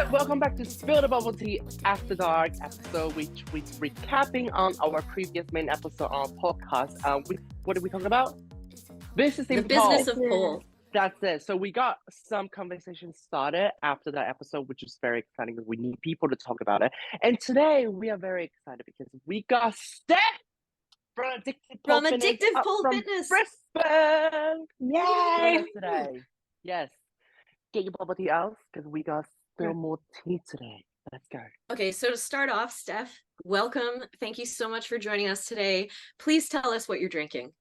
right, welcome back to Spill the Bubble Tea After Dark episode, which we're recapping on our previous main episode on our podcast. What are we talking about? Business in The business of pole. That's it. So we got some conversation started after that episode, which is very exciting because we need people to talk about it. And today we are very excited because we got Steph from Addictive Pole Fitness. Brisbane. Yay! Today. Yes. Get your bubble tea out because we got still more tea today. Let's go. Okay, so to start off, Steph, welcome. Thank you so much for joining us today. Please tell us what you're drinking.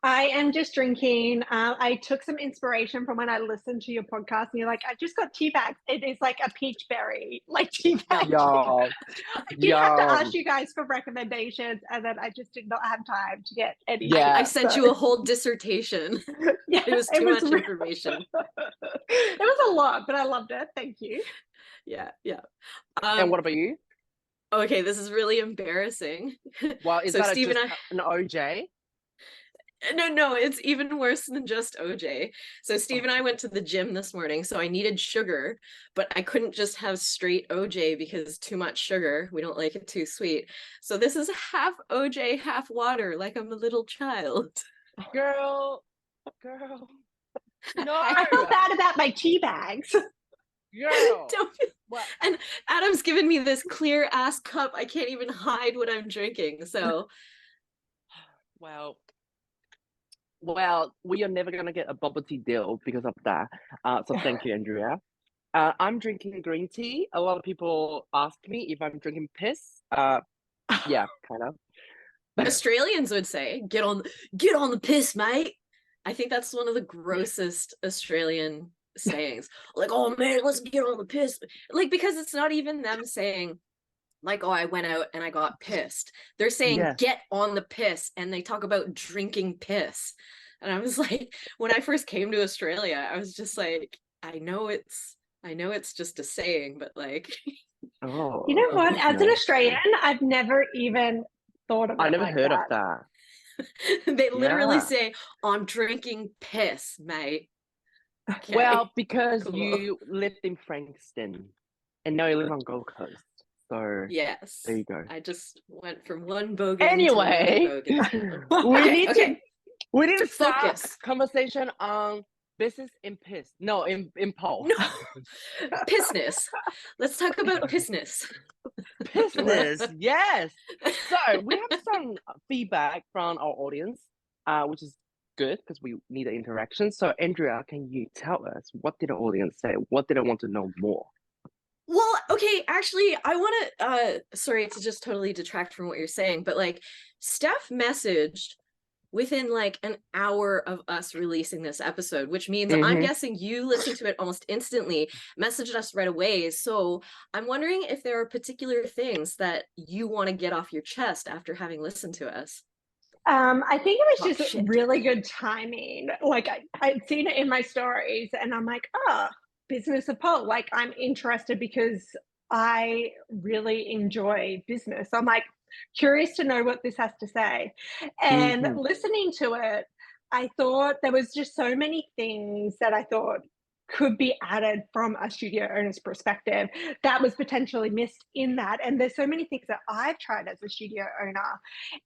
I am just drinking. I took some inspiration from when I listened to your podcast, and you're like, I just got tea bags. It is like a peach berry, like tea bag. Yo. I did have to ask you guys for recommendations, and then I just did not have time to get any. Yeah. I sent you a whole dissertation. Yeah, it was too much information. It was a lot, but I loved it. Thank you. Yeah. And what about you? Okay, this is really embarrassing. Well, is So that Steve and an OJ? No, it's even worse than just OJ. So Steve and I went to the gym this morning, so I needed sugar, but I couldn't just have straight OJ because too much sugar. We don't like it too sweet. So this is half OJ, half water, like I'm a little child. Girl. No. I felt bad about my tea bags. Girl. What? And Adam's given me this clear ass cup. I can't even hide what I'm drinking. So, Well, we are never going to get a bubble tea deal because of that. So thank you, Andrea. I'm drinking green tea. A lot of people ask me if I'm drinking piss. Yeah, kind of. Australians would say, get on the piss, mate. I think that's one of the grossest Australian sayings. Like, oh man, let's get on the piss. Like, because it's not even them saying, like, oh, I went out and I got pissed. They're saying, get on the piss, and they talk about drinking piss. And I was like, when I first came to Australia, I was just like, I know it's just a saying, but like, oh, you know what? As an Australian, I've never even thought of it. I never like heard that. of that. They literally say, I'm drinking piss, mate. Okay. Well, because Cool. you lived in Frankston and now you live on Gold Coast. So yes, there you go. I just went from one bogan Anyway, to another bogan. we need to start Focus. conversation on business in piss. No, in pole. No. Pissness. Let's talk about pissness. Business, yes. So we have some feedback from our audience, which is good because we need the interaction. So Andrea, can you tell us what did the audience say? What did they want to know more? Well, okay, actually, I want to, sorry to just totally detract from what you're saying, but like Steph messaged within like an hour of us releasing this episode, which means I'm guessing you listened to it almost instantly, messaged us right away. So I'm wondering if there are particular things that you want to get off your chest after having listened to us. I think it was just really good timing. Like I'd seen it in my stories and I'm like, business of pole. Like I'm interested because I really enjoy business. I'm like curious to know what this has to say. And listening to it, I thought there was just so many things that I thought could be added from a studio owner's perspective that was potentially missed in that. And there's so many things that I've tried as a studio owner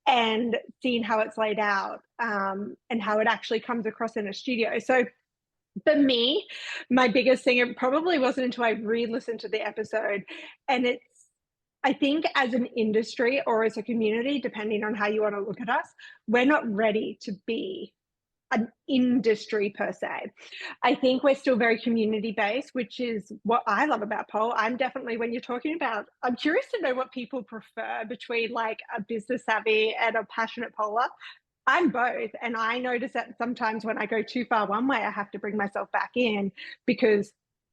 and seen how it's laid out and how it actually comes across in a studio. So for me, my biggest thing, it probably wasn't until I re-listened to the episode, and I think as an industry or as a community, depending on how you want to look at us, we're not ready to be an industry per se. I think we're still very community based, which is what I love about pole. I'm definitely, when you're talking about, I'm curious to know what people prefer between like a business savvy and a passionate poler. I'm both. And I notice that sometimes when I go too far one way, I have to bring myself back in because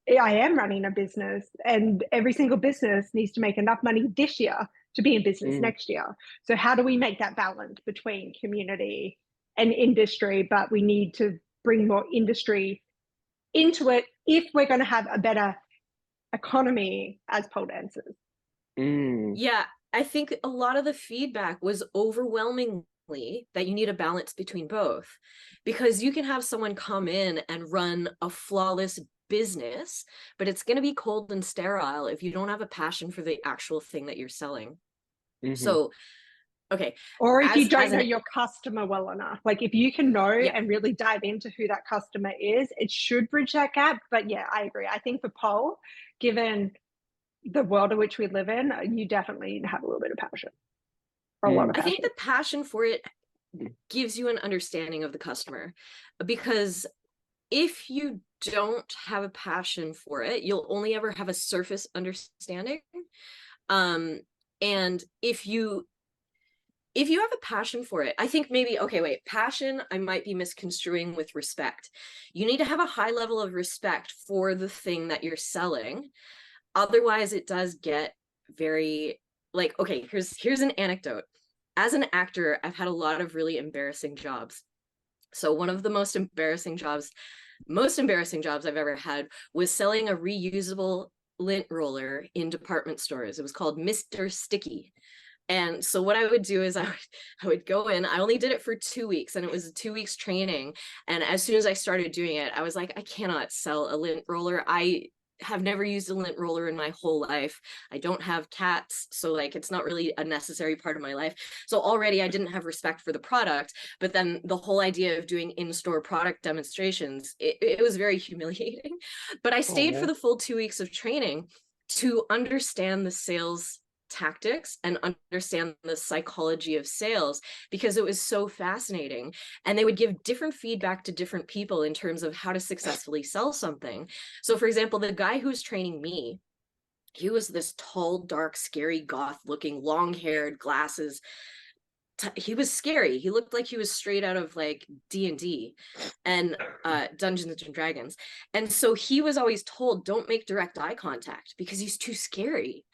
I am running a business and every single business needs to make enough money this year to be in business next year. So how do we make that balance between community and industry? But we need to bring more industry into it if we're going to have a better economy as pole dancers. Yeah, I think a lot of the feedback was overwhelming that you need a balance between both, because you can have someone come in and run a flawless business, but it's going to be cold and sterile if you don't have a passion for the actual thing that you're selling. So, okay. Or if you don't know your customer well enough, like if you can know and really dive into who that customer is, it should bridge that gap. But yeah, I agree. I think for pole, given the world in which we live in, you definitely need to have a little bit of passion. Or a lot of passion. I think the passion for it gives you an understanding of the customer, because if you don't have a passion for it, you'll only ever have a surface understanding. And if you have a passion for it, I think maybe, okay, wait, passion, I might be misconstruing with respect. You need to have a high level of respect for the thing that you're selling. Otherwise, it does get very, like, okay, here's an anecdote. As an actor, I've had a lot of really embarrassing jobs. So one of the most embarrassing jobs I've ever had was selling a reusable lint roller in department stores. It was called Mr. Sticky. And so what I would do is I would go in. I only did it for 2 weeks, and it was a 2 weeks training. And as soon as I started doing it, I was like, I cannot sell a lint roller. I have never used a lint roller in my whole life. I don't have cats, so like it's not really a necessary part of my life. So already I didn't have respect for the product. But then the whole idea of doing in-store product demonstrations, it was very humiliating. But I stayed for the full 2 weeks of training to understand the sales tactics and understand the psychology of sales, because it was so fascinating. And they would give different feedback to different people in terms of how to successfully sell something. So for example, the guy who was training me, he was this tall, dark, scary, goth looking, long-haired, glasses. He was scary. He looked like he was straight out of like D&D and Dungeons and Dragons. And so he was always told, don't make direct eye contact because he's too scary.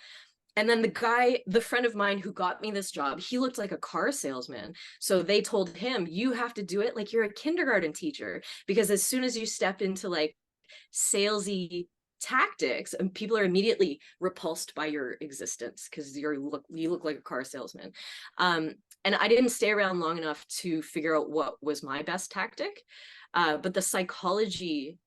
And then the friend of mine who got me this job, he looked like a car salesman. So they told him, you have to do it like you're a kindergarten teacher, because as soon as you step into like salesy tactics, and people are immediately repulsed by your existence because you look like a car salesman. And I didn't stay around long enough to figure out what was my best tactic. But the psychology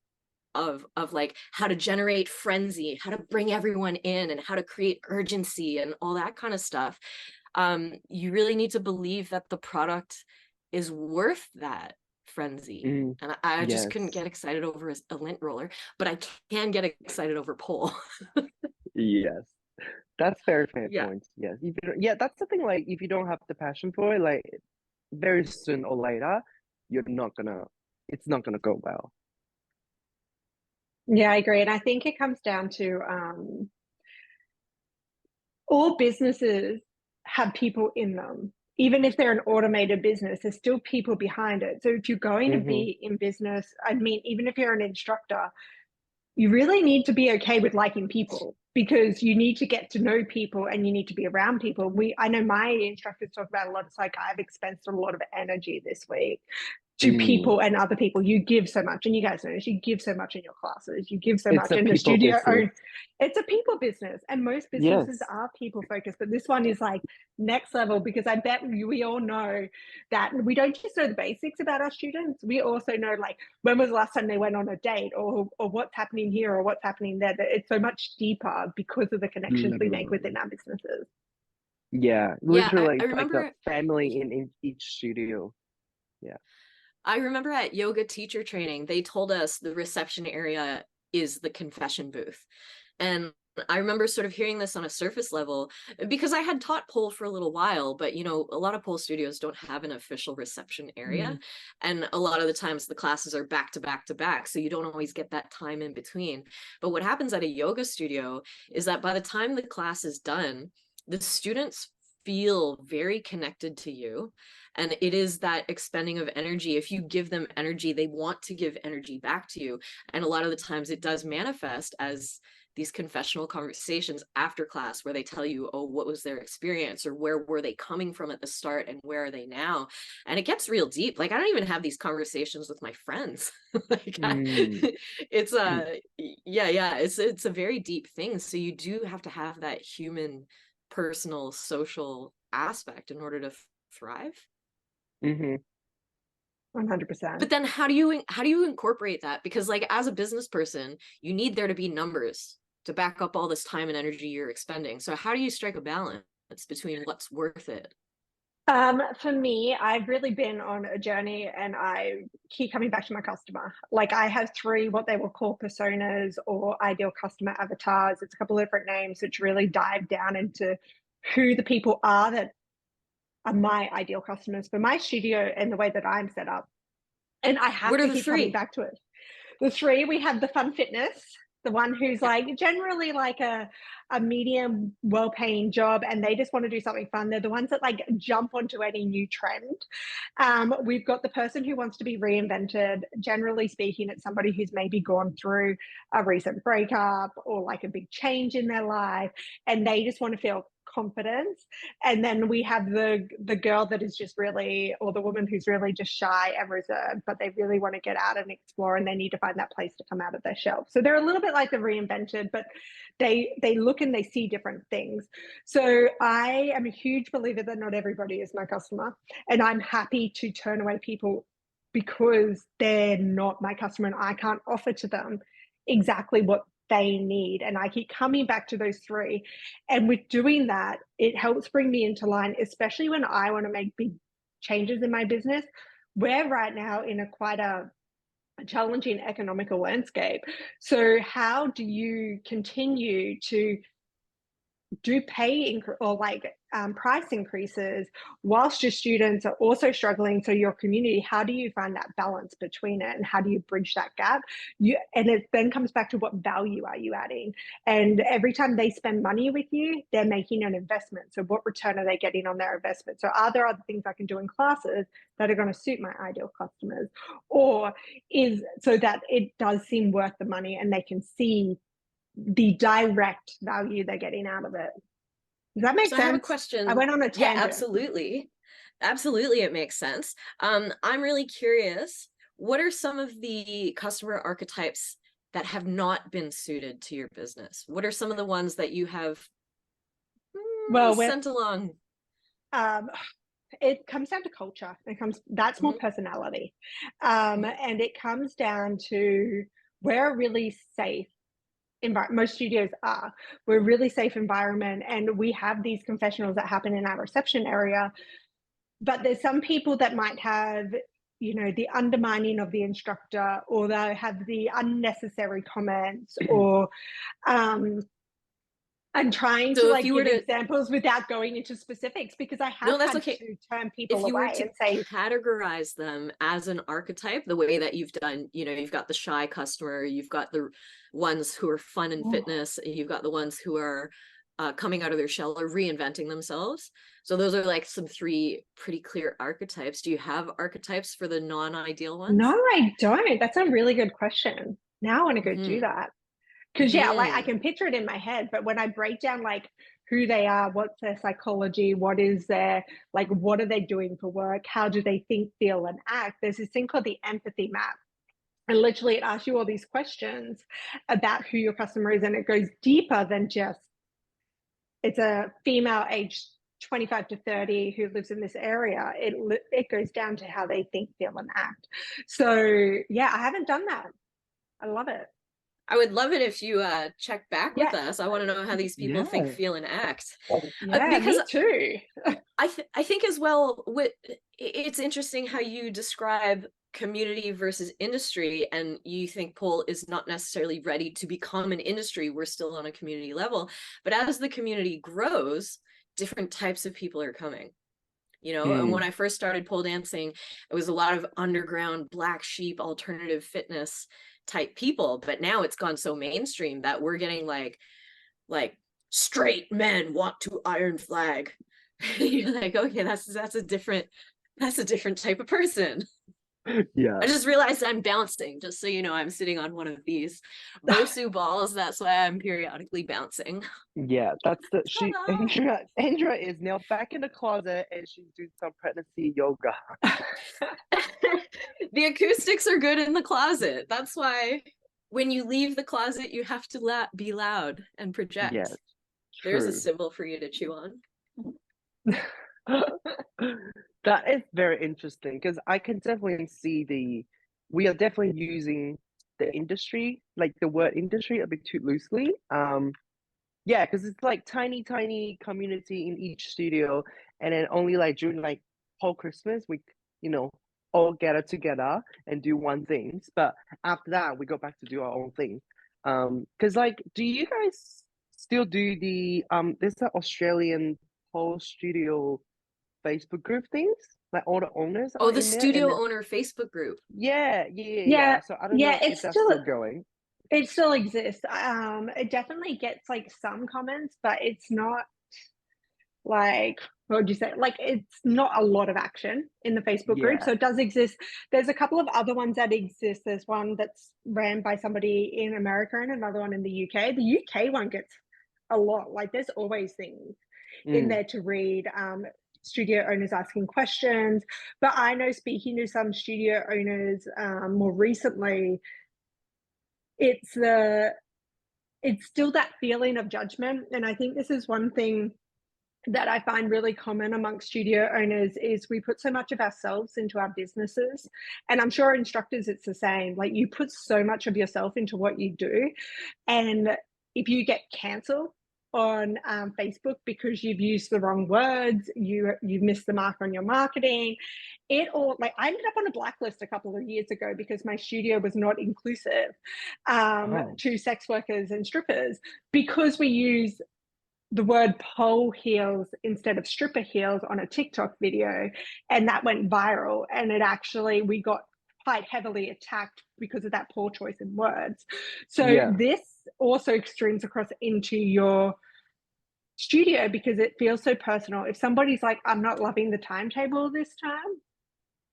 of like how to generate frenzy, how to bring everyone in, and how to create urgency and all that kind of stuff. You really need to believe that the product is worth that frenzy. And I just couldn't get excited over a lint roller, but I can get excited over pole. Yes, that's very fair point. Yes, that's the thing. Like, if you don't have the passion for it, like very soon or later, it's not gonna go well. Yeah, I agree. And I think it comes down to all businesses have people in them. Even if they're an automated business, there's still people behind it. So if you're going to be in business, I mean, even if you're an instructor, you really need to be okay with liking people, because you need to get to know people and you need to be around people. I know my instructors talk about a lot. It's like, I've expended a lot of energy this week to people and other people. You give so much, and you guys know this, you give so much in your classes, you give so much in the studio. It's a people business, and most businesses are people focused, but this one is like next level, because I bet we all know that we don't just know the basics about our students, we also know like when was the last time they went on a date, or what's happening here or what's happening there. That it's so much deeper because of the connections we make within our businesses. Literally, I remember, like the family in each studio. I remember at yoga teacher training, they told us the reception area is the confession booth. And I remember sort of hearing this on a surface level, because I had taught pole for a little while, but you know, a lot of pole studios don't have an official reception area. And a lot of the times the classes are back to back to back. So you don't always get that time in between. But what happens at a yoga studio is that by the time the class is done, the students feel very connected to you. And it is that expending of energy. If you give them energy, they want to give energy back to you. And a lot of the times it does manifest as these confessional conversations after class, where they tell you, oh, what was their experience, or where were they coming from at the start, and where are they now? And it gets real deep. Like, I don't even have these conversations with my friends. Like, it's a very deep thing. So you do have to have that human, personal, social aspect in order to thrive. 100%. But then how do you incorporate that? Because like as a business person, you need there to be numbers to back up all this time and energy you're expending. So how do you strike a balance between what's worth it? For me, I've really been on a journey and I keep coming back to my customer. Like I have three, what they will call personas or ideal customer avatars. It's a couple of different names which really dive down into who the people are that are my ideal customers for my studio and the way that I'm set up. And I have to keep coming back to it. The three, we have the fun fitness, the one who's like generally like a medium well-paying job and they just want to do something fun. They're the ones that like jump onto any new trend. We've got the person who wants to be reinvented. Generally speaking, it's somebody who's maybe gone through a recent breakup or like a big change in their life and they just want to feel confidence. And then we have the girl that is just really, or the woman who's really just shy and reserved, but they really want to get out and explore and they need to find that place to come out of their shell. So they're a little bit like the reinvented, but they look and they see different things. So I am a huge believer that not everybody is my customer, and I'm happy to turn away people because they're not my customer and I can't offer to them exactly what they need. And I keep coming back to those three. And with doing that, it helps bring me into line, especially when I want to make big changes in my business. We're right now in a quite a challenging economical landscape. So how do you continue to do price increases whilst your students are also struggling? So your community, how do you find that balance between it and how do you bridge that gap? And it then comes back to what value are you adding? And every time they spend money with you, they're making an investment. So what return are they getting on their investment? So are there other things I can do in classes that are going to suit my ideal customers, or is so that it does seem worth the money and they can see the direct value they're getting out of it? Does that make sense? I have a question. I went on a tangent. Yeah, absolutely. Absolutely, it makes sense. I'm really curious, what are some of the customer archetypes that have not been suited to your business? What are some of the ones that you have sent along? It comes down to culture. That's more personality. And it comes down to we're a really safe most studios are. We're a really safe environment and we have these confessionals that happen in our reception area. But there's some people that might have, the undermining of the instructor, or they have the unnecessary comments, or I'm trying to give examples without going into specifics because I have had to turn people away and say, categorize them as an archetype, the way that you've done, you've got the shy customer, you've got the ones who are fun and fitness, and you've got the ones who are coming out of their shell or reinventing themselves. So those are like some three pretty clear archetypes. Do you have archetypes for the non-ideal ones? No, I don't. That's a really good question. Now I want to go do that. Because like I can picture it in my head, but when I break down like who they are, what's their psychology, what is their, like, what are they doing for work? How do they think, feel, and act? There's this thing called the empathy map. And literally it asks you all these questions about who your customer is. And it goes deeper than just, it's a female aged 25 to 30 who lives in this area. It goes down to how they think, feel, and act. So yeah, I haven't done that. I love it. I would love it if you check back with us. I want to know how these people think, feel, and act. Because me too. I think as well, it's interesting how you describe community versus industry, and you think pole is not necessarily ready to become an industry. We're still on a community level, but as the community grows, different types of people are coming. And when I first started pole dancing, it was a lot of underground black sheep alternative fitness type people, but now it's gone so mainstream that we're getting like straight men want to iron flag. You're like, okay, that's a different type of person. Yeah, I just realized I'm bouncing, just so you know. I'm sitting on one of these Bosu balls. That's why I'm periodically bouncing. Yeah, that's Andrea is now back in the closet and she's doing some pregnancy yoga. The acoustics are good in the closet. That's why when you leave the closet, you have to be loud and project. Yes, there's a symbol for you to chew on. That is very interesting because I can definitely see we are definitely using the industry, like the word industry, a bit too loosely. Yeah, because it's like tiny community in each studio, and then only like during like whole Christmas we, you know, all gather together and do one thing. But after that, we go back to do our own thing. Because like, do you guys still do the there's an Australian whole studio Facebook group things? Like all the owners Oh, are the in there, and studio then owner Facebook group. Yeah, So I don't yeah, know if that's still going. it still exists. It definitely gets like some comments, but it's not like, what would you say? Like, it's not a lot of action in the Facebook group. Yeah. So it does exist. There's a couple of other ones that exist. There's one that's ran by somebody in America and another one in the UK. The UK one gets a lot. Like, there's always things in there to read. Studio owners asking questions. But I know, speaking to some studio owners more recently, it's still that feeling of judgment. And I think this is one thing that I find really common amongst studio owners is we put so much of ourselves into our businesses. And I'm sure instructors, it's the same. Like, you put so much of yourself into what you do. And if you get cancelled on Facebook because you've used the wrong words, you've missed the mark on your marketing, like, I ended up on a blacklist a couple of years ago because my studio was not inclusive to sex workers and strippers, because we use the word pole heels instead of stripper heels on a TikTok video, and that went viral. And we got quite heavily attacked because of that poor choice in words. So this also streams across into your studio because it feels so personal. If somebody's like, I'm not loving the timetable this time,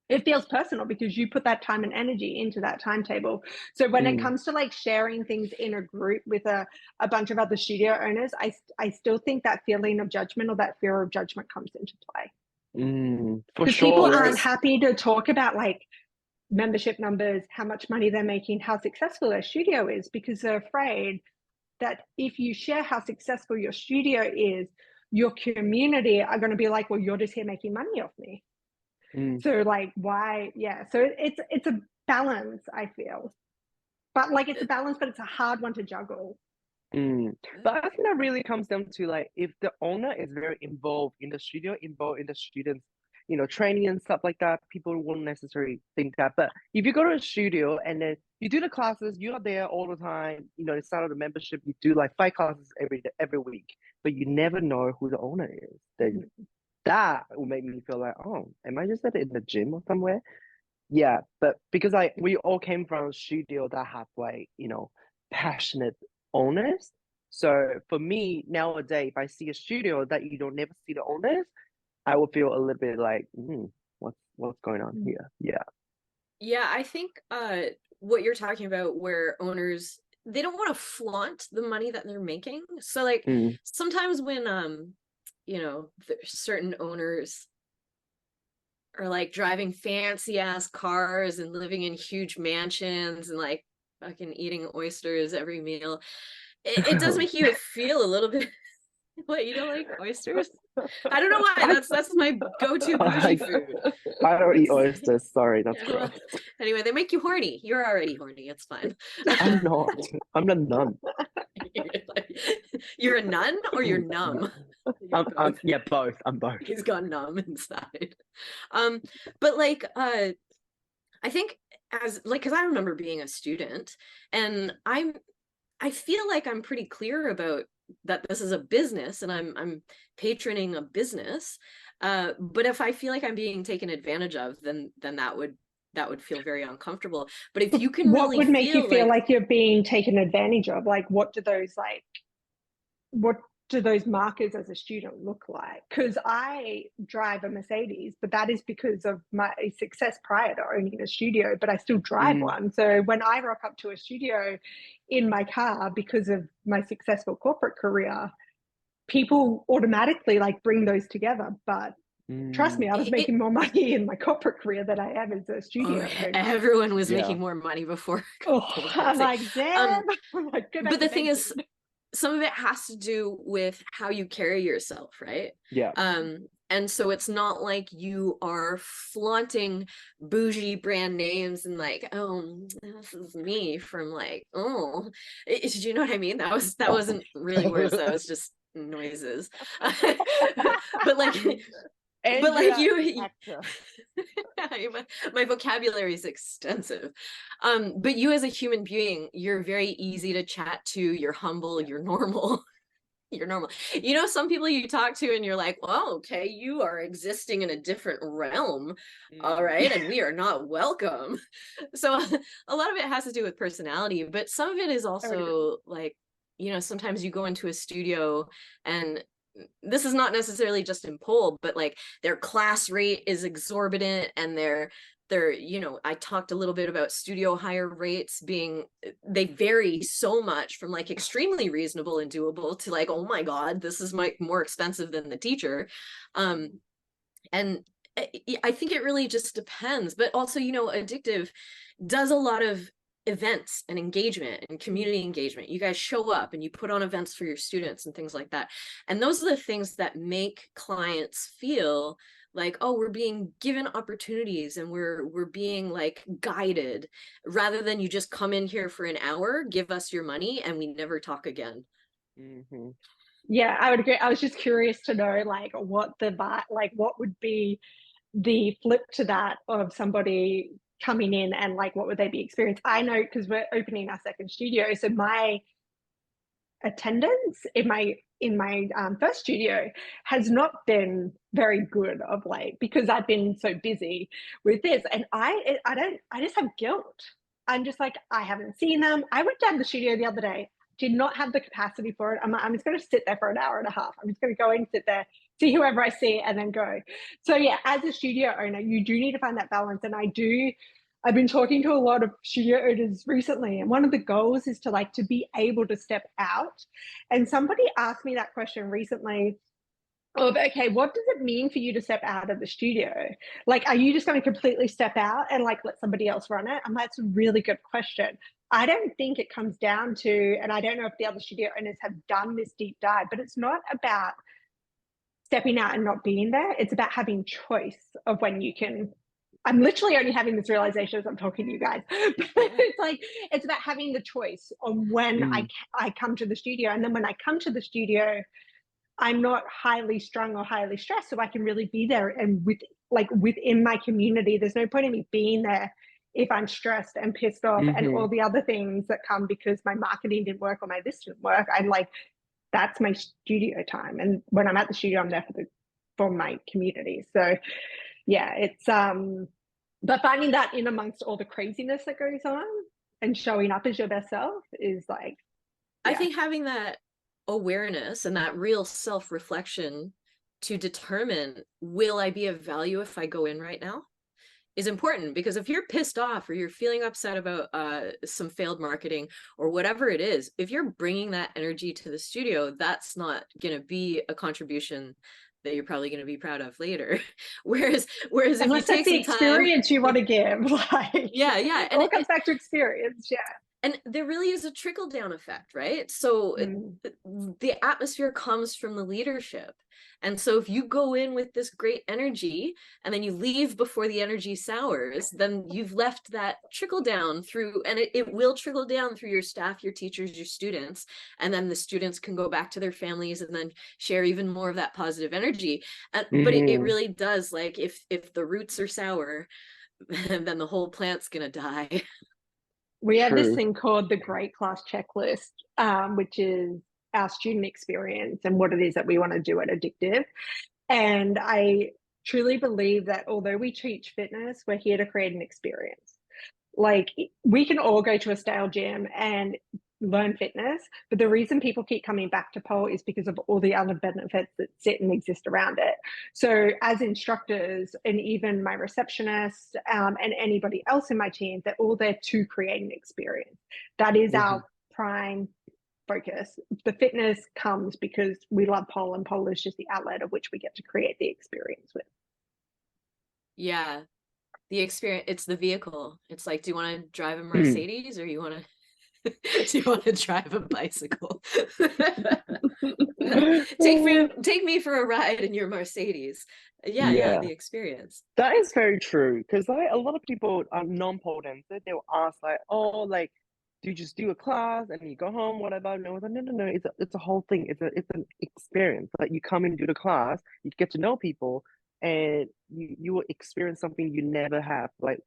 it feels personal because you put that time and energy into that timetable. So when it comes to like sharing things in a group with a bunch of other studio owners, I still think that feeling of judgment or that fear of judgment comes into play. For Because sure. people aren't happy to talk about like membership numbers, how much money they're making, how successful their studio is, because they're afraid that if you share how successful your studio is, your community are going to be like, well, you're just here making money off me. So like, why? Yeah. So it's a balance, I feel. But like, it's a balance, but it's a hard one to juggle. But I think that really comes down to like, if the owner is very involved in the studio, involved in the students, training and stuff like that, people won't necessarily think that. But if you go to a studio and then you do the classes, you are there all the time, the start of the membership, you do like 5 classes every week, but you never know who the owner is. Then that will make me feel like, oh, am I just in the gym or somewhere? Yeah, but because we all came from a studio that have like, passionate owners. So for me nowadays, if I see a studio that you don't never see the owners, I will feel a little bit like, what's going on here? Yeah. Yeah, I think what you're talking about, where owners, they don't want to flaunt the money that they're making. So like sometimes when certain owners are like driving fancy ass cars and living in huge mansions and like fucking eating oysters every meal, it does make you feel a little bit. What, you don't like oysters? I don't know why. That's my go-to bougie food. I don't eat oysters. Sorry, that's gross. Anyway, they make you horny. You're already horny. It's fine. I'm not. I'm a nun. You're a nun or you're numb? Yeah, both. I'm both. He's gone numb inside. But like, I think because I remember being a student, and I feel like I'm pretty clear about that this is a business and I'm patroning a business. But if I feel like I'm being taken advantage of, then that would feel very uncomfortable. But if you can what would make you feel like you're being taken advantage of? Like, what do those markers as a student look like? Because I drive a Mercedes, but that is because of my success prior to owning a studio, but I still drive one. So when I rock up to a studio in my car because of my successful corporate career, people automatically like bring those together. But trust me, I was making more money in my corporate career than I am as a studio owner. Everyone was making more money before. I'm like, damn. But the thing is, some of it has to do with how you carry yourself, right? Yeah. And so it's not like you are flaunting bougie brand names and like, oh, this is me from like, oh, do you know what I mean? That wasn't really words. That was just noises. But like, but like you, my vocabulary is extensive. But you as a human being, you're very easy to chat to. You're humble. You're normal. You're normal. You know, some people you talk to and you're like, well, okay, you are existing in a different realm. All right. And we are not welcome. So a lot of it has to do with personality, but some of it is also like, you know, sometimes you go into a studio and this is not necessarily just in pole, but like their class rate is exorbitant and they're, you know, I talked a little bit about studio hire rates being, they vary so much from like extremely reasonable and doable to like, oh my God, this is more expensive than the teacher. And I think it really just depends, but also, you know, Addictive does a lot of events and engagement and community engagement. You guys show up and you put on events for your students and things like that. And those are the things that make clients feel like, oh, we're being given opportunities and we're being like guided, rather than you just come in here for an hour, give us your money, and we never talk again. Yeah, I would agree. I was just curious to know like what would be the flip to that of somebody coming in and like what would they be experiencing. I know because we're opening our second studio, so my attendance in my first studio has not been very good of late because I've been so busy with this, and I just have guilt. I'm just like, I haven't seen them. I went down to the studio the other day, did not have the capacity for it. I'm just going to sit there for an hour and a half. I'm just going to go and sit there, see whoever I see, and then go. So yeah, as a studio owner, you do need to find that balance, and I've been talking to a lot of studio owners recently, and one of the goals is to be able to step out. And somebody asked me that question recently of, okay, what does it mean for you to step out of the studio? Like, are you just going to completely step out and like let somebody else run it? And that's a really good question. I don't think it comes down to, and I don't know if the other studio owners have done this deep dive, but it's not about stepping out and not being there. It's about having choice of when you can. I'm literally only having this realization as I'm talking to you guys. It's like, it's about having the choice on when I come to the studio. And then when I come to the studio, I'm not highly strung or highly stressed. So I can really be there and within my community. There's no point in me being there if I'm stressed and pissed off and all the other things that come because my marketing didn't work or my this didn't work. I'm like, that's my studio time. And when I'm at the studio, I'm there for my community. So yeah, it's but finding that in amongst all the craziness that goes on and showing up as your best self is like, I think having that awareness and that real self-reflection to determine, will I be of value if I go in right now, is important. Because if you're pissed off or you're feeling upset about some failed marketing or whatever it is, if you're bringing that energy to the studio, that's not going to be a contribution that you're probably going to be proud of later. whereas unless if you take the experience you want to give, like, yeah, and it comes back to experience. Yeah. And there really is a trickle down effect, right? So the atmosphere comes from the leadership. And so if you go in with this great energy and then you leave before the energy sours, then you've left that trickle down through, and it will trickle down through your staff, your teachers, your students. And then the students can go back to their families and then share even more of that positive energy. But it really does, like, if the roots are sour, then the whole plant's gonna die. We have this thing called the Great Class Checklist, which is our student experience and what it is that we want to do at Addictive. And I truly believe that although we teach fitness, we're here to create an experience. Like, we can all go to a stale gym and learn fitness, but the reason people keep coming back to pole is because of all the other benefits that sit and exist around it. So as instructors, and even my receptionists and anybody else in my team, they're all there to create an experience. That is our prime focus. The fitness comes because we love pole, and pole is just the outlet of which we get to create the experience with. Yeah, the experience, it's the vehicle. It's like, do you want to drive a Mercedes or you want to Do you want to drive a bicycle? take me for a ride in your Mercedes. Yeah, the experience. That is very true, because like a lot of people are non-pole dancers. They'll ask like, "Oh, like, do you just do a class and you go home, whatever?" No, no. It's a whole thing. It's an experience. Like you come and do the class, you get to know people, and you will experience something you never have. Like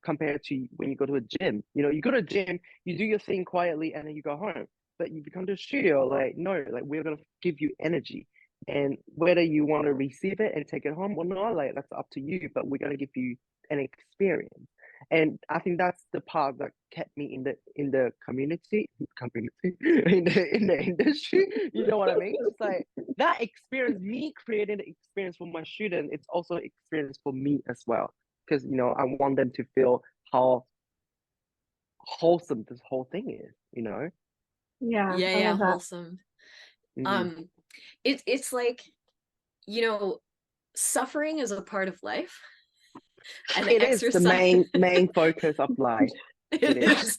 compared to when you go to a gym. You know, you go to a gym, you do your thing quietly, and then you go home. But you come to a studio, like no, like we're gonna give you energy. And whether you want to receive it and take it home or not, like that's up to you. But we're gonna give you an experience. And I think that's the part that kept me in the community in the industry. You know what I mean? It's like that experience, me creating the experience for my student, it's also experience for me as well. Because you know, I want them to feel how wholesome this whole thing is, you know? Yeah, wholesome. It's like, you know, suffering is a part of life, and it is the main focus of life. It is.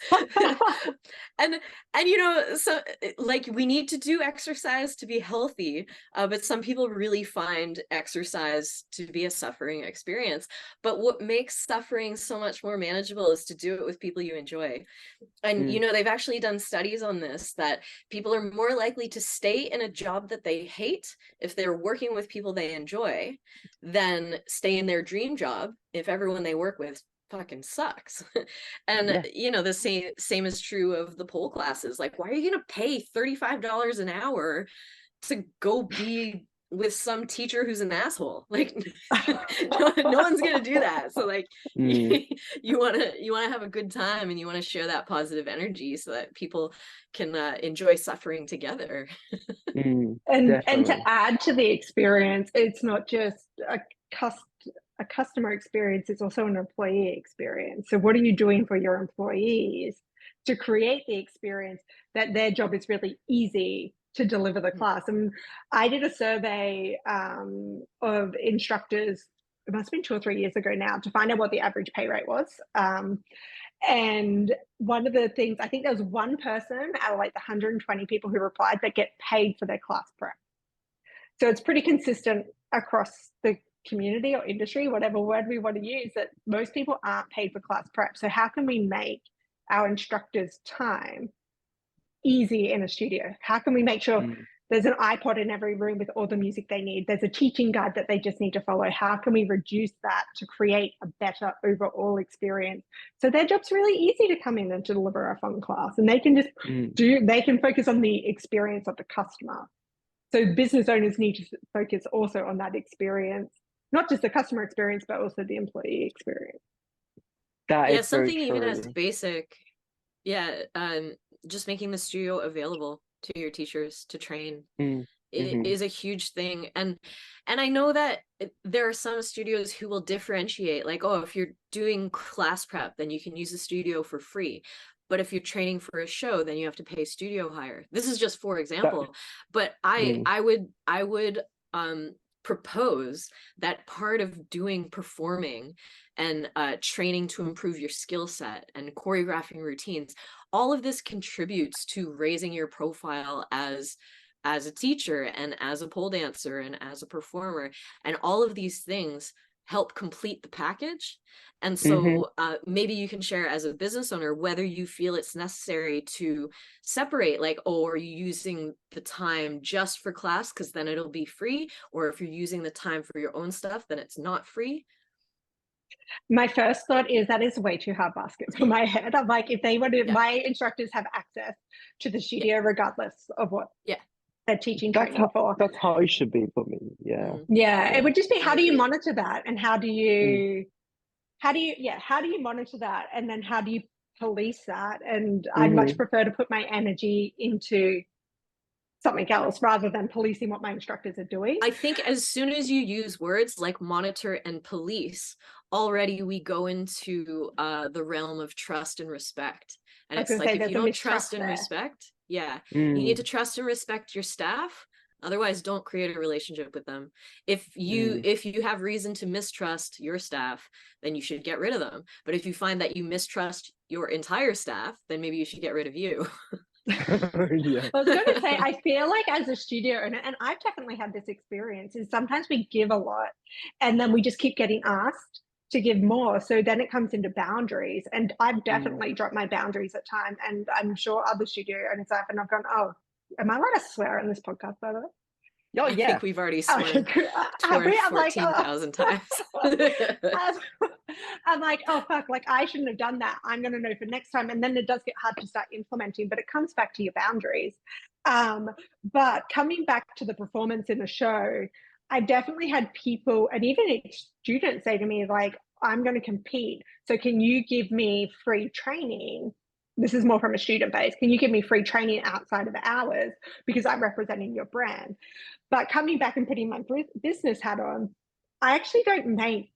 and you know, so like we need to do exercise to be healthy, but some people really find exercise to be a suffering experience. But what makes suffering so much more manageable is to do it with people you enjoy. And you know, they've actually done studies on this, that people are more likely to stay in a job that they hate if they're working with people they enjoy than stay in their dream job if everyone they work with fucking sucks. And you know, the same is true of the pole classes. Like, why are you gonna pay $35 an hour to go be with some teacher who's an asshole? Like no one's gonna do that. So like you want to have a good time, and you want to share that positive energy so that people can enjoy suffering together. And to add to the experience, it's not just a customer experience, it's also an employee experience. So what are you doing for your employees to create the experience that their job is really easy to deliver the class? And I did a survey of instructors, it must have been 2 or 3 years ago now, to find out what the average pay rate was. And one of the things, I think there was one person out of like the 120 people who replied that get paid for their class prep. So it's pretty consistent across the community or industry, whatever word we want to use, that most people aren't paid for class prep. So how can we make our instructors' time easy in a studio? How can we make sure there's an iPod in every room with all the music they need? There's a teaching guide that they just need to follow. How can we reduce that to create a better overall experience? So their job's really easy to come in and to deliver a fun class, and they can just they can focus on the experience of the customer. So business owners need to focus also on that experience, not just the customer experience, but also the employee experience. That is something even as basic, just making the studio available to your teachers to train is a huge thing. And I know that there are some studios who will differentiate, like, oh, if you're doing class prep, then you can use the studio for free. But if you're training for a show, then you have to pay studio hire. This is just for example. But I would propose that part of doing performing and training to improve your skill set and choreographing routines, all of this contributes to raising your profile as a teacher and as a pole dancer and as a performer. And all of these things help complete the package. And so maybe you can share as a business owner whether you feel it's necessary to separate, like, oh, are you using the time just for class because then it'll be free, or if you're using the time for your own stuff, then it's not free. My first thought is that is way too hard basket for my head. I'm like, if they wanted, my instructors have access to the studio regardless of what they're teaching training for. That's how it should be for me. It would just be, how do you monitor that, and how do you monitor that, and then how do you police that? And I'd much prefer to put my energy into something else rather than policing what my instructors are doing. I think as soon as you use words like monitor and police, already we go into the realm of trust and respect. And it's like, if you don't trust and respect, you need to trust and respect your staff, Otherwise, don't create a relationship with them. If you have reason to mistrust your staff, then you should get rid of them. But if you find that you mistrust your entire staff, then maybe you should get rid of you. Yeah. I was going to say, I feel like as a studio owner, and I've definitely had this experience, is sometimes we give a lot and then we just keep getting asked to give more. So then it comes into boundaries. And I've definitely dropped my boundaries at times. And I'm sure other studio owners have, and I've gone, oh, am I allowed to swear on this podcast, by the way? Oh, I yeah. think we've already sworn Okay, 14,000 times. I'm like, oh, fuck, like I shouldn't have done that. I'm going to know for next time. And then it does get hard to start implementing, but it comes back to your boundaries. But coming back to the performance in the show, I definitely had people and even students say to me, like, I'm going to compete. So can you give me free training? This is more from a student base. Can you give me free training outside of hours because I'm representing your brand? But coming back and putting my business hat on, I actually don't make,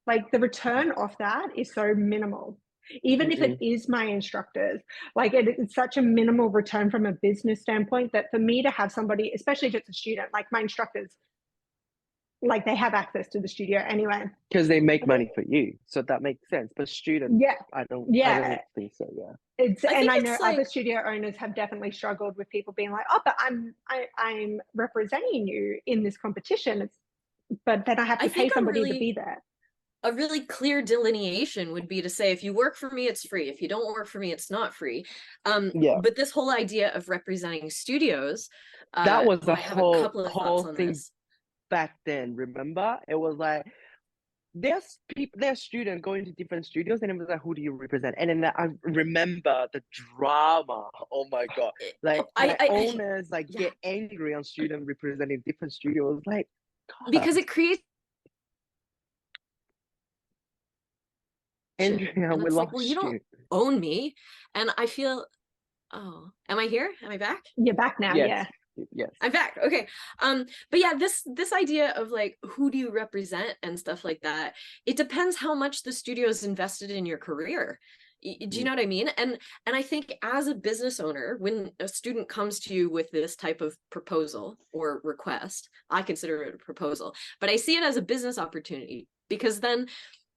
like, the return off that is so minimal. Even if it is my instructors, like it's such a minimal return from a business standpoint that for me to have somebody, especially if it's a student, like my instructors, like they have access to the studio anyway. Because they make money for you. So that makes sense. But students, I don't think so, I know other studio owners have definitely struggled with people being like, oh, but I'm representing you in this competition. But then I have to pay somebody to be there. A really clear delineation would be to say, if you work for me, it's free. If you don't work for me, it's not free. But this whole idea of representing studios, that was the I have a couple of thoughts on thing this. Back then. Remember, it was like there's students going to different studios, and it was like, who do you represent? And then I remember the drama. Oh my god! Like owners get angry on students representing different studios, like god. Because it creates. Andrea, we lost well, you don't own me, and I feel. Oh, am I here? Am I back? You're back now. Yes. Yeah. Yes, I'm back. Okay. But yeah, this idea of like, who do you represent and stuff like that, it depends how much the studio is invested in your career. Do you know what I mean? And I think as a business owner, when a student comes to you with this type of proposal or request, I consider it a proposal, but I see it as a business opportunity, because then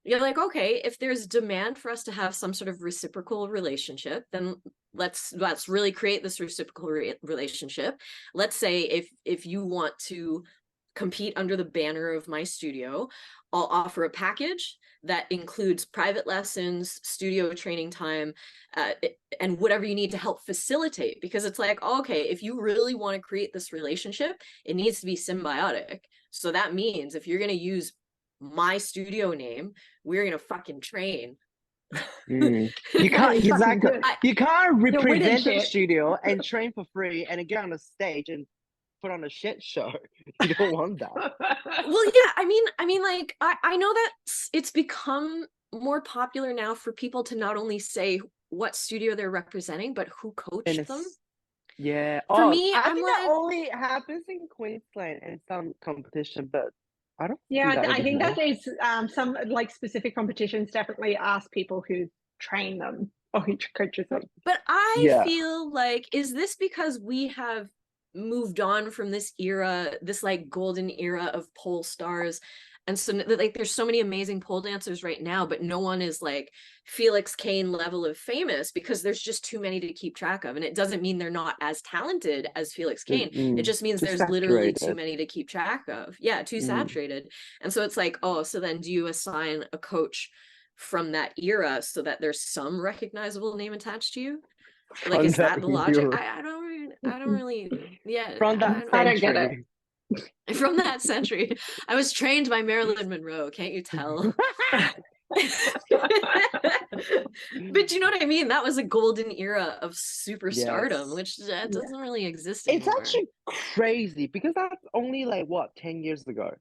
you're like, okay, if there's demand for us to have some sort of reciprocal relationship, then let's really create this reciprocal relationship. Let's say if you want to compete under the banner of my studio, I'll offer a package that includes private lessons, studio training time, and whatever you need to help facilitate. Because it's like, okay, if you really want to create this relationship, it needs to be symbiotic. So that means if you're going to use my studio name, we're going to fucking train. You can't you can't represent the studio and train for free and then get on the stage and put on a shit show. You don't want that. Well, yeah, I mean like I know that it's become more popular now for people to not only say what studio they're representing, but who coached them. Yeah. For me, I I'm think like, that only happens in Queensland and some competition, but I don't. I think that is some like specific competitions definitely ask people who train them or who coaches them. But I feel like, is this because we have moved on from this era, this like golden era of pole stars? And so like there's so many amazing pole dancers right now, but no one is like Felix Kane level of famous, because there's just too many to keep track of. And it doesn't mean they're not as talented as Felix Kane. It just means there's literally too many to keep track of. Yeah, too saturated. And so it's like, oh, so then do you assign a coach from that era so that there's some recognizable name attached to you? Like, is that the logic? I don't really, yeah. From that I don't get it. From that century. I was trained by Marilyn Monroe, can't you tell? But you know what I mean? That was a golden era of superstardom, which doesn't really exist anymore. It's actually crazy, because that's only like what, 10 years ago.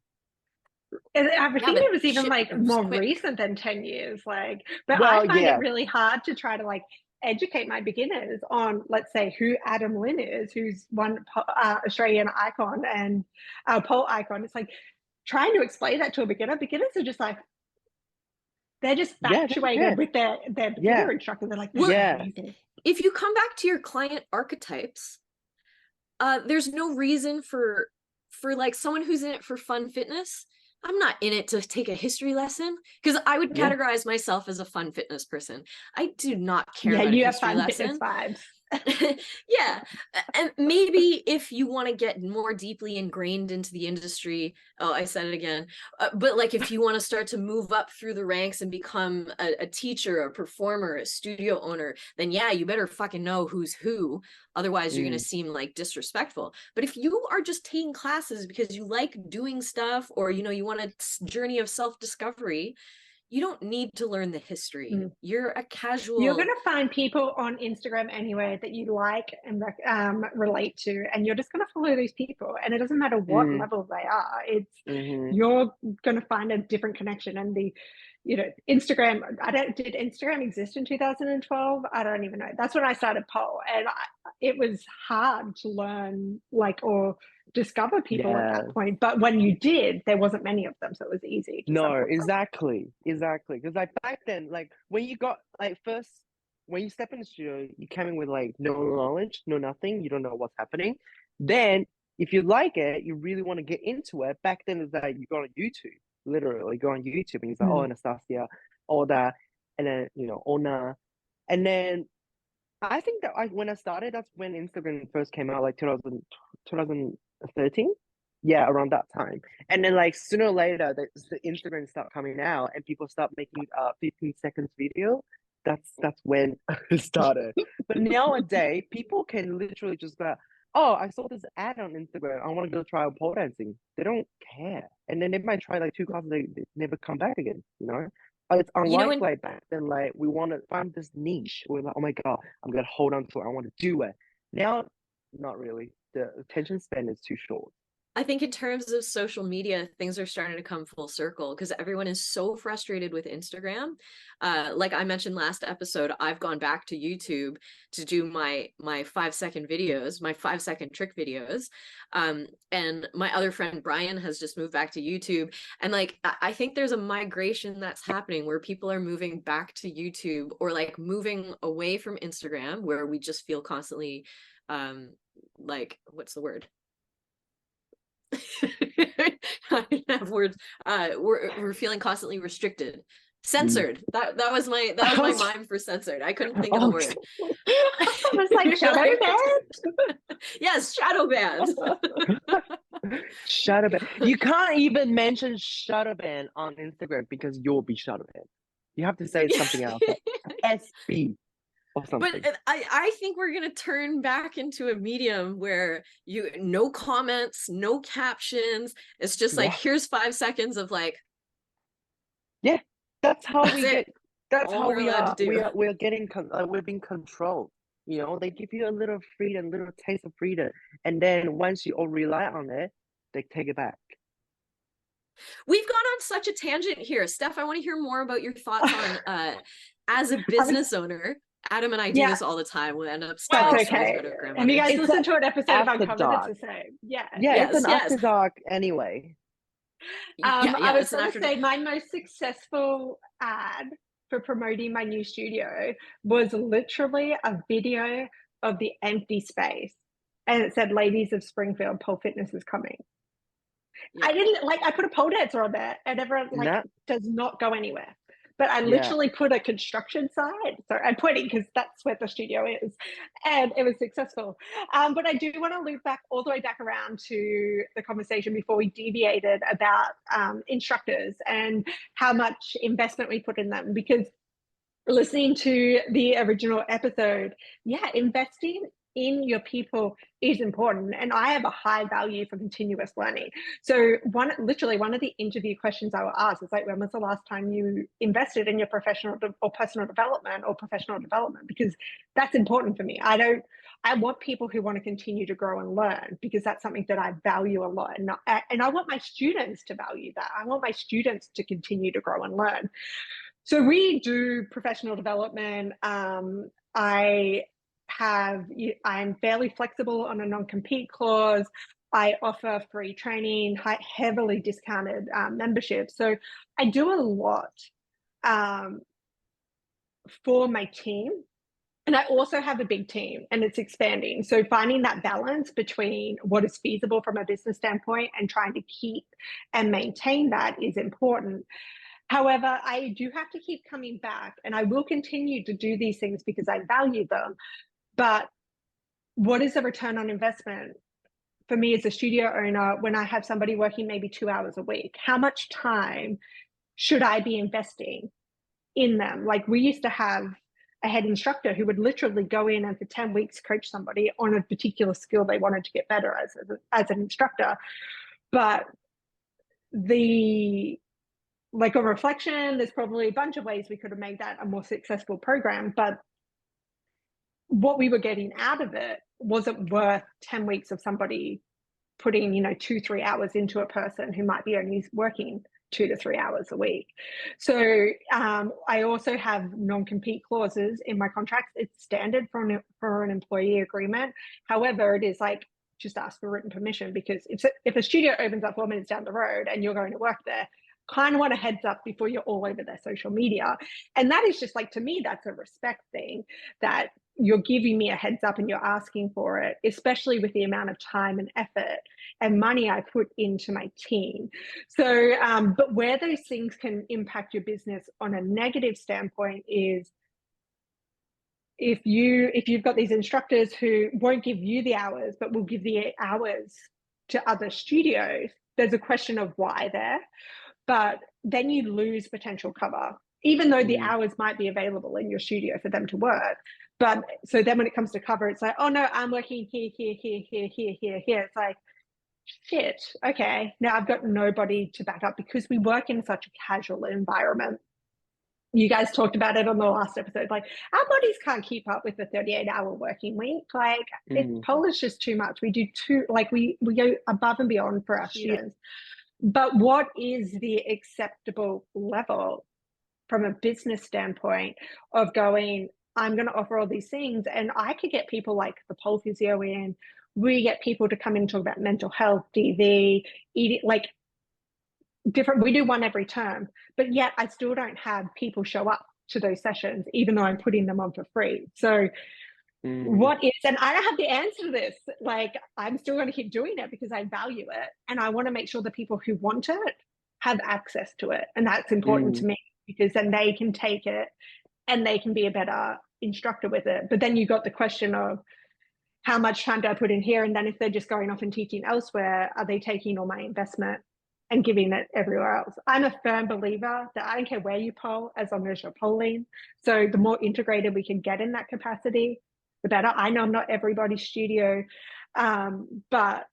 I think it was even like more recent than 10 years. Like, but I find it really hard to try to like educate my beginners on, let's say, who Adam Lynn is, who's one Australian icon and pole icon. It's like trying to explain that to a beginner. Beginners are just like, they're just infatuated with their beginner instructor. They're like, if you come back to your client archetypes, there's no reason for like someone who's in it for fun fitness. I'm not in it to take a history lesson, because I would categorize myself as a fun fitness person. I do not care about a history lesson. Vibes. Yeah. And maybe if you want to get more deeply ingrained into the industry, oh, I said it again, but like if you want to start to move up through the ranks and become a teacher, a performer, a studio owner, then yeah, you better fucking know who's who. Otherwise you're going to seem like disrespectful. But if you are just taking classes because you like doing stuff, or you want a journey of self-discovery, you don't need to learn the history. You're a casual. You're going to find people on Instagram anyway that you like and relate to, and you're just going to follow these people. And it doesn't matter what level they are. It's you're going to find a different connection. And Instagram. Did Instagram exist in 2012? I don't even know. That's when I started Pole, and it was hard to learn or discover people at that point. But when you did, there wasn't many of them, so it was easy. No, exactly. Because like back then, like when you got first, when you step in the studio, you came in with like no knowledge, no nothing. You don't know what's happening. Then if you like it, you really want to get into it. Back then, it's like you go on YouTube, literally go on YouTube, and it's like, oh, Anastasia, all that, and then Ona, and then I think that when I started, that's when Instagram first came out, like 2013. Yeah, around that time. And then like sooner or later, the Instagram start coming out and people start making 15 seconds video. That's when it started. But nowadays, people can literally just go, oh, I saw this ad on Instagram. I want to go try out pole dancing. They don't care. And then they might try like 2 classes, they never come back again, It's unlike like back then, like we want to find this niche. We're like, oh my God, I'm going to hold on to it. I want to do it. Now, not really. The attention span is too short. I think in terms of social media, things are starting to come full circle because everyone is so frustrated with Instagram. Like I mentioned last episode, I've gone back to YouTube to do my 5-second videos, my 5-second trick videos. And my other friend Brian has just moved back to YouTube. And like, I think there's a migration that's happening where people are moving back to YouTube, or like moving away from Instagram, where we just feel constantly, like, what's the word? I don't have words. We're feeling constantly restricted, censored. That was my mime for censored. I couldn't think of the word. It was like shadow banned. Yes, shadow banned. Shadow ban. You can't even mention shadow ban on Instagram because you'll be shadow banned. You have to say something else. Like SB. But I think we're going to turn back into a medium where no comments, no captions. It's just like, here's 5 seconds of like. Yeah, that's how we get. That's all how we're we allowed to do. We're getting. We're being controlled. They give you a little freedom, little taste of freedom, and then once you all rely on it, they take it back. We've gone on such a tangent here, Steph. I want to hear more about your thoughts on as a business owner. Adam and I do this all the time. We'll end up stealing stories about our grandmother. And you guys listen to an episode of Uncovered, it's the same. Yeah, it's an after dark anyway. I was going to say my most successful ad for promoting my new studio was literally a video of the empty space, and it said, "Ladies of Springfield, Pole Fitness is coming." Yeah. I put a pole dancer on there, and everyone does not go anywhere. But I literally put a construction site. So I'm pointing because that's where the studio is, and it was successful. But I do want to loop back all the way back around to the conversation before we deviated about instructors and how much investment we put in them. Because listening to the original episode, investing in your people is important, and I have a high value for continuous learning. So one of the interview questions I will ask is like, when was the last time you invested in your professional or personal development or professional development? Because that's important for me. I want people who want to continue to grow and learn, because that's something that I value a lot, and I want my students to value that. I want my students to continue to grow and learn. So we do professional development. I'm fairly flexible on a non-compete clause. I offer free training, heavily discounted membership. So I do a lot for my team And I also have a big team and it's expanding. So finding that balance between what is feasible from a business standpoint and trying to keep and maintain that is important. However, I do have to keep coming back, and I will continue to do these things because I value them. But what is the return on investment for me as a studio owner when I have somebody working maybe 2 hours a week? How much time should I be investing in them? Like, we used to have a head instructor who would literally go in and for 10 weeks coach somebody on a particular skill they wanted to get better as an instructor. But like, on reflection, there's probably a bunch of ways we could have made that a more successful program, but what we were getting out of it wasn't worth 10 weeks of somebody putting 2-3 hours into a person who might be only working 2 to 3 hours a week. So I also have non-compete clauses in my contracts. It's standard for an employee agreement. However, it is like, just ask for written permission, because if a studio opens up 4 minutes down the road and you're going to work there, kind of want a heads up before you're all over their social media. And that is just like, to me, that's a respect thing, that you're giving me a heads up and you're asking for it, especially with the amount of time and effort and money I put into my team. So, but where those things can impact your business on a negative standpoint is if you've got these instructors who won't give you the hours, but will give the hours to other studios, there's a question of why there. But then you lose potential cover, even though the hours might be available in your studio for them to work. But so then when it comes to cover, it's like, oh no, I'm working here. It's like, shit, okay, now I've got nobody to back up, because we work in such a casual environment. You guys talked about it on the last episode. Like, our bodies can't keep up with the 38-hour working week. Like, pole is just too much. We do we go above and beyond for our students. But what is the acceptable level from a business standpoint of going, I'm going to offer all these things, and I could get people like the pole physio in, we get people to come in and talk about mental health, DV, eating, like different, we do one every term, but yet I still don't have people show up to those sessions, even though I'm putting them on for free. So what is, and I don't have the answer to this, like, I'm still going to keep doing it because I value it, and I want to make sure the people who want it have access to it. And that's important to me, because then they can take it and they can be a better instructor with it. But then you got the question of, how much time do I put in here? And then if they're just going off and teaching elsewhere, are they taking all my investment and giving it everywhere else? I'm a firm believer that I don't care where you pole, as long as you're polling. So the more integrated we can get in that capacity, the better. I know I'm not everybody's studio, but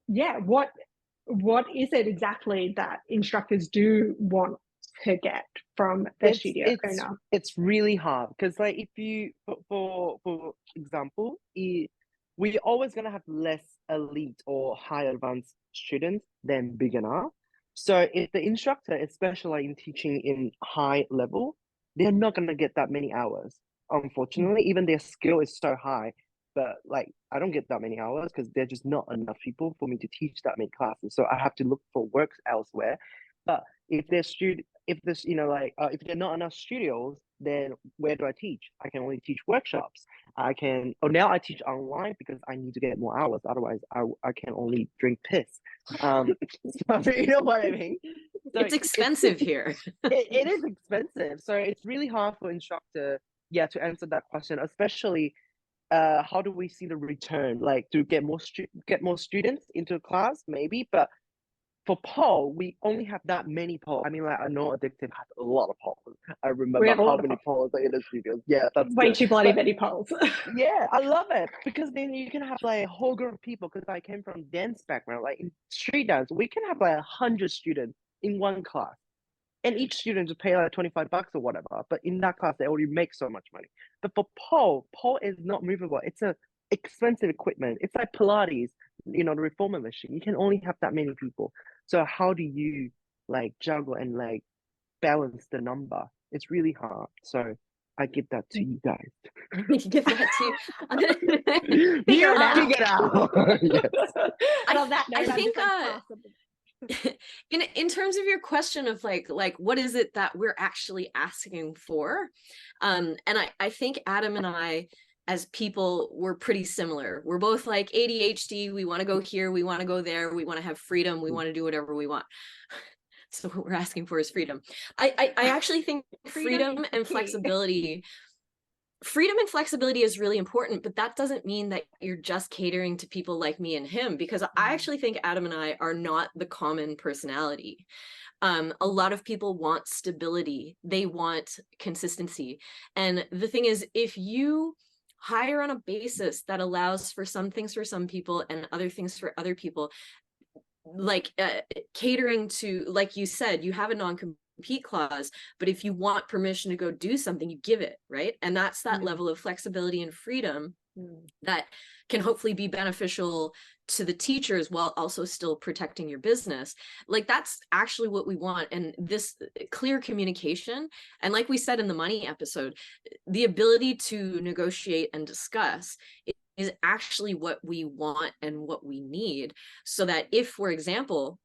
yeah, what is it exactly that instructors do want to get from their studio owner? It's really hard, because like, if you, for example, we're always going to have less elite or high advanced students than beginner. So if the instructor is specialized in teaching in high level, they're not going to get that many hours, unfortunately. Even their skill is so high, but like, I don't get that many hours because there's just not enough people for me to teach that many classes. So I have to look for work elsewhere. But if there's if there are not enough studios, then where do I teach? I can only teach workshops. Now I teach online because I need to get more hours. Otherwise, I can only drink piss. So, you know what I mean? So it's expensive here. It is expensive. So it's really hard for instructor, to answer that question, especially how do we see the return? Like, to get more students into class, maybe, but for pole, we only have that many poles. I mean, like, I know Addictive has a lot of poles. I remember how many poles are in the studios. Yeah, that's way too bloody many poles. Yeah, I love it, because then you can have like a whole group of people. Because I came from dance background, like in street dance, we can have like 100 students in one class, and each student just pay like $25 or whatever. But in that class, they already make so much money. But for pole is not movable. It's a expensive equipment. It's like Pilates, the reformer machine. You can only have that many people. So how do you like juggle and like balance the number? It's really hard. So I give that to you guys. Give that to you. Figure it out. Yes. I think in terms of your question of like what is it that we're actually asking for, and I think Adam and I as people, we're pretty similar. We're both like ADHD. We want to go here, we want to go there, we want to have freedom, we want to do whatever we want. So what we're asking for is freedom. I actually think freedom and flexibility is really important, but that doesn't mean that you're just catering to people like me and him, because I actually think Adam and I are not the common personality. A lot of people want stability, they want consistency. And the thing is, if you hire on a basis that allows for some things for some people and other things for other people, like catering to, like you said, you have a non-compete clause, but if you want permission to go do something, you give it, right? And that's that level of flexibility and freedom that can hopefully be beneficial to the teachers while also still protecting your business. Like that's actually what we want. And this clear communication, and like we said in the money episode, the ability to negotiate and discuss is actually what we want and what we need. So that if, for example,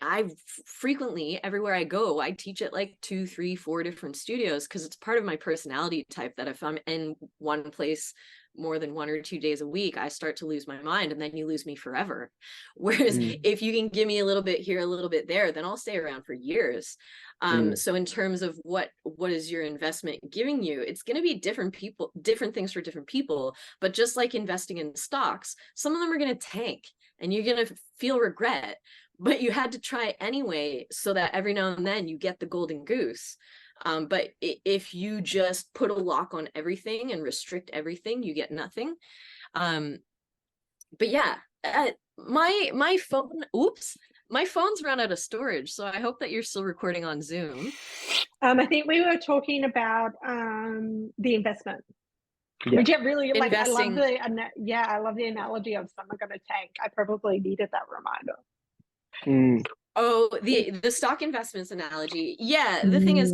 I frequently, everywhere I go, I teach at like 2, 3, 4 different studios, because it's part of my personality type that if I'm in one place more than 1 or 2 days a week, I start to lose my mind, and then you lose me forever. Whereas if you can give me a little bit here, a little bit there, then I'll stay around for years. So in terms of what is your investment giving you, it's going to be different things for different people. But just like investing in stocks, some of them are going to tank and you're going to feel regret, but you had to try anyway, so that every now and then you get the golden goose. But if you just put a lock on everything and restrict everything, you get nothing. But yeah, my phone, my phone's run out of storage, so I hope that you're still recording on Zoom. I think we were talking about the investment. We get really like, I love the analogy of someone going to tank. I probably needed that reminder. Oh, the stock investments analogy. Yeah, the thing is,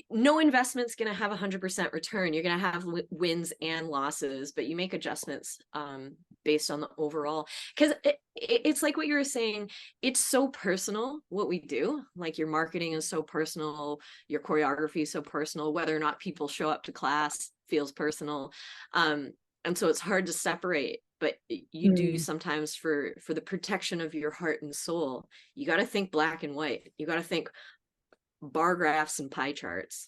no investment's going to have 100% return. You're going to have wins and losses, but you make adjustments based on the overall. Because it's like what you were saying, it's so personal what we do. Like your marketing is so personal, your choreography is so personal, whether or not people show up to class feels personal. And so it's hard to separate. But you do sometimes for the protection of your heart and soul, you got to think black and white. You got to think bar graphs and pie charts.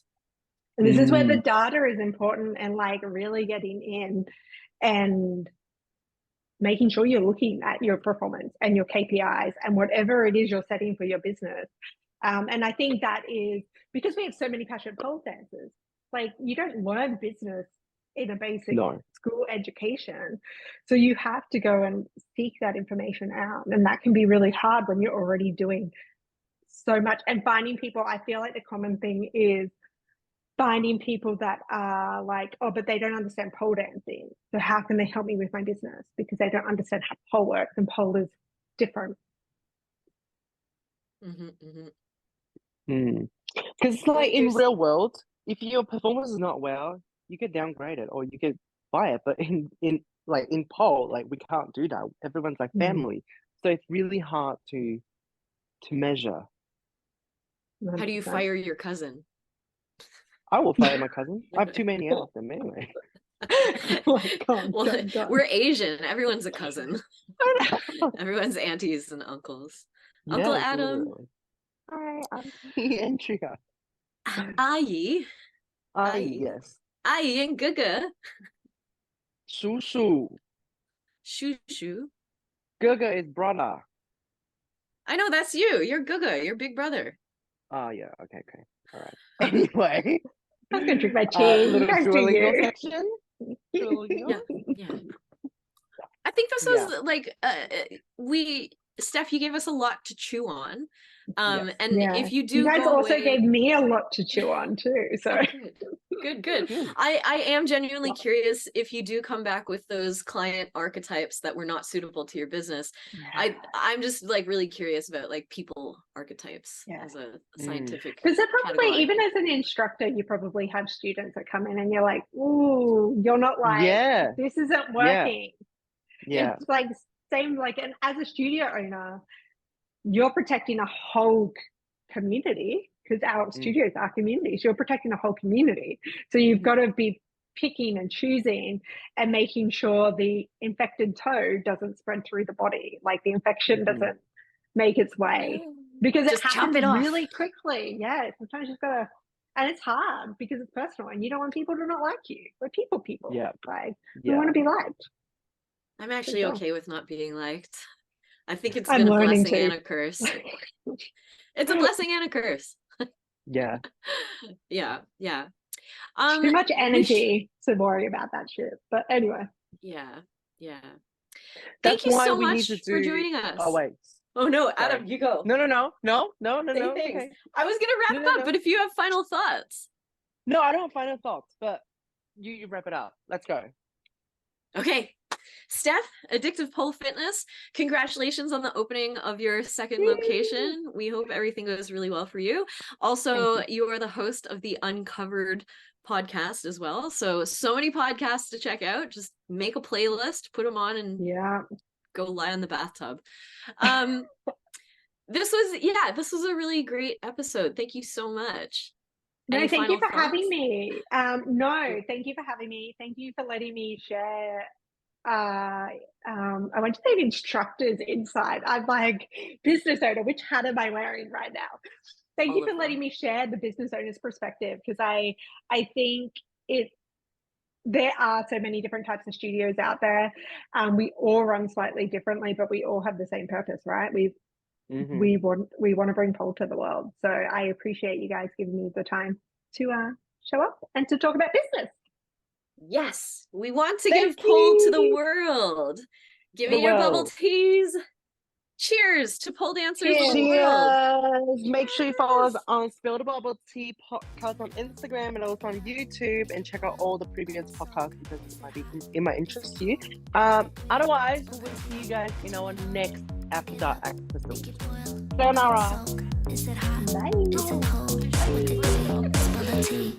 And this is where the data is important, and like really getting in and making sure you're looking at your performance and your KPIs and whatever it is you're setting for your business. And I think that is because we have so many passionate pole dancers. Like you don't learn business in a basic school education. So you have to go and seek that information out. And that can be really hard when you're already doing so much. And finding people, I feel like the common thing is finding people that are like, oh, but they don't understand pole dancing. So how can they help me with my business? Because they don't understand how pole works, and pole is different. Because like in real world, if your performance is not well, you get downgraded or you get fired. But in pole, like we can't do that. Everyone's like family, so it's really hard to measure. 100%. How do you fire your cousin? I will fire my cousin. I have too many of them anyway. God. We're Asian. Everyone's a cousin. Everyone's aunties and uncles. Uncle Adam. Literally. Hi, I'm Andrea. Ayi. Yes. Ayi and Guga. Shushu. Shushu. Guga is brother. I know, that's you. You're Guga. Your big brother. Oh, yeah. Okay. All right. Anyway. I'm going to drink my tea. Little Duolingo section. Yeah. I think this was like, Steph, you gave us a lot to chew on. If you do, you guys also gave me a lot to chew on too. So good. I am genuinely curious if you do come back with those client archetypes that were not suitable to your business. I'm just like really curious about like people archetypes as a scientific. Because probably even as an instructor, you probably have students that come in and you're like, ooh, you're not like, this isn't working. Yeah. It's like same like, and as a studio owner, you're protecting a whole community, because our studios are communities. You're protecting a whole community. So you've got to be picking and choosing and making sure the infected toe doesn't spread through the body, like the infection doesn't make its way, because Just it happens chop it off really quickly. Yeah, sometimes you've got to, and it's hard because it's personal, and you don't want people to not like you. We're people. Yeah. Like, we want to be liked. I'm actually okay with not being liked. I think it's I'm been a learning blessing to. and a curse. It's a blessing and a curse. Yeah. Yeah. Too much energy to worry about that shit. But anyway. Yeah. That's Thank you why so we much need to for do... joining us. Oh, wait. Oh, no, Sorry. Adam, you go. No. Say things. Okay. I was going to wrap up, but if you have final thoughts. No, I don't have final thoughts, but you wrap it up. Let's go. Okay. Steph, Addictive Pole Fitness, congratulations on the opening of your second location. We hope everything goes really well for you. Also, you are the host of the Uncovered podcast as well. So many podcasts to check out. Just make a playlist, put them on, and go lie in the bathtub. This was a really great episode. Thank you so much. No, thank you for having me. Thank you for having me. Thank you for letting me share. I went to the instructor's inside. I'm like, business owner, which hat am I wearing right now? Thank you for letting me share the business owner's perspective, because I think there are so many different types of studios out there. We all run slightly differently, but we all have the same purpose, right? We want to bring pole to the world. So I appreciate you guys giving me the time to show up and to talk about business. Yes, we want to give pole to the world. Give me your bubble teas. Cheers to pole dancers in the world. Make sure you follow us on Spill the Bubble Tea podcast on Instagram and also on YouTube, and check out all the previous podcasts because it might interest you. Otherwise, we will see you guys in our next After Dark episode. Sayonara. Bye.